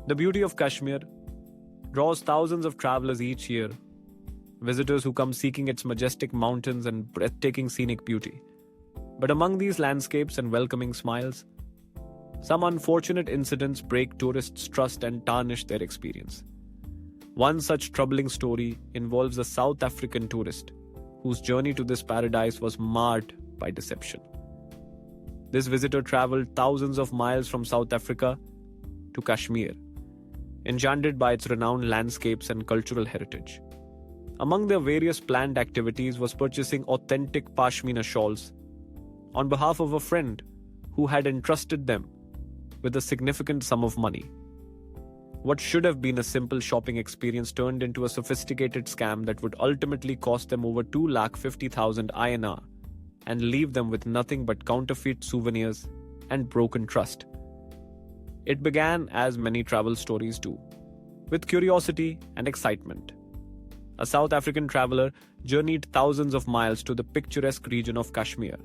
The beauty of Kashmir draws thousands of travelers each year, visitors who come seeking its majestic mountains and breathtaking scenic beauty. But among these landscapes and welcoming smiles, some unfortunate incidents break tourists' trust and tarnish their experience. One such troubling story involves a South African tourist whose journey to this paradise was marred by deception. This visitor traveled thousands of miles from South Africa to Kashmir, enchanted by its renowned landscapes and cultural heritage. Among their various planned activities was purchasing authentic pashmina shawls on behalf of a friend who had entrusted them with a significant sum of money. What should have been a simple shopping experience turned into a sophisticated scam that would ultimately cost them over 250,000 INR and leave them with nothing but counterfeit souvenirs and broken trust. It began as many travel stories do, with curiosity and excitement. A South African traveler journeyed thousands of miles to the picturesque region of Kashmir.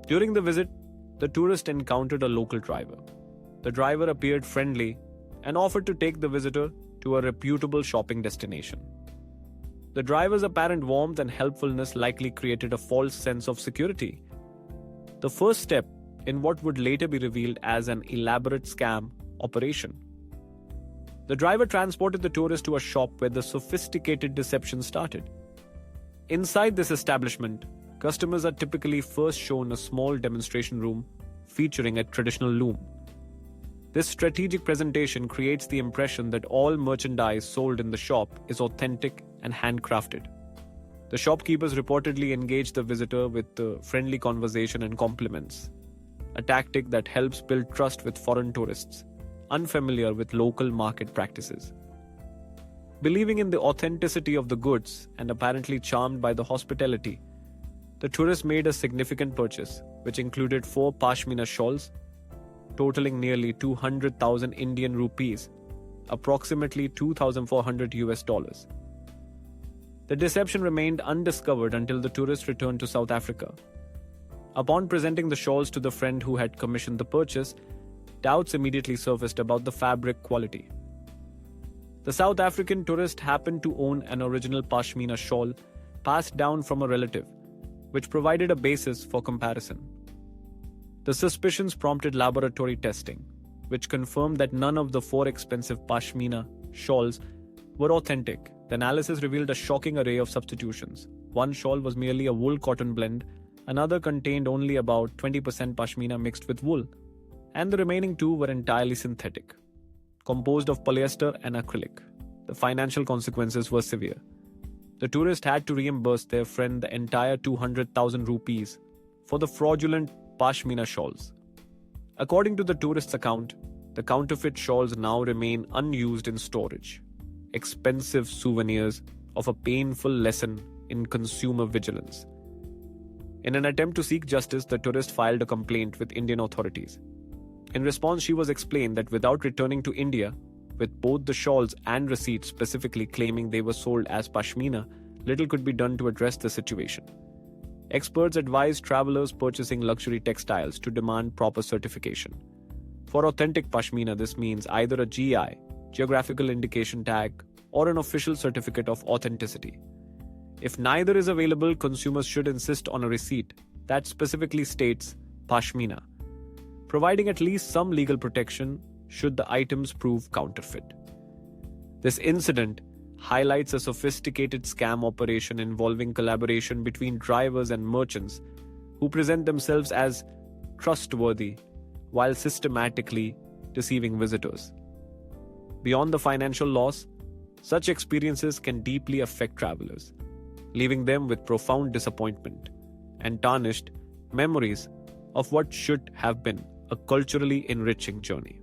During the visit, the tourist encountered a local driver. The driver appeared friendly and offered to take the visitor to a reputable shopping destination. The driver's apparent warmth and helpfulness likely created a false sense of security. The first step in what would later be revealed as an elaborate scam operation. The driver transported the tourist to a shop where the sophisticated deception started. Inside this establishment, customers are typically first shown a small demonstration room featuring a traditional loom. This strategic presentation creates the impression that all merchandise sold in the shop is authentic and handcrafted. The shopkeepers reportedly engage the visitor with friendly conversation and compliments, a tactic that helps build trust with foreign tourists unfamiliar with local market practices. Believing in the authenticity of the goods and apparently charmed by the hospitality, the tourist made a significant purchase, which included 4 pashmina shawls, totaling nearly 200,000 Indian rupees, approximately $2,400 US. The deception remained undiscovered until the tourist returned to South Africa. Upon presenting the shawls to the friend who had commissioned the purchase, doubts immediately surfaced about the fabric quality. The South African tourist happened to own an original pashmina shawl passed down from a relative, which provided a basis for comparison. The suspicions prompted laboratory testing, which confirmed that none of the 4 expensive pashmina shawls were authentic. The analysis revealed a shocking array of substitutions. One shawl was merely a wool-cotton blend, another contained only about 20% pashmina mixed with wool, and the remaining 2 were entirely synthetic, composed of polyester and acrylic. The financial consequences were severe. The tourist had to reimburse their friend the entire 200,000 rupees for the fraudulent pashmina shawls. According to the tourist's account, the counterfeit shawls now remain unused in storage, expensive souvenirs of a painful lesson in consumer vigilance. In an attempt to seek justice, the tourist filed a complaint with Indian authorities. In response, she was explained that without returning to India, with both the shawls and receipts specifically claiming they were sold as pashmina, little could be done to address the situation. Experts advise travelers purchasing luxury textiles to demand proper certification. For authentic pashmina, this means either a GI, geographical indication tag, or an official certificate of authenticity. If neither is available, consumers should insist on a receipt that specifically states pashmina, providing at least some legal protection should the items prove counterfeit. This incident highlights a sophisticated scam operation involving collaboration between drivers and merchants who present themselves as trustworthy while systematically deceiving visitors. Beyond the financial loss, such experiences can deeply affect travelers, leaving them with profound disappointment and tarnished memories of what should have been a culturally enriching journey.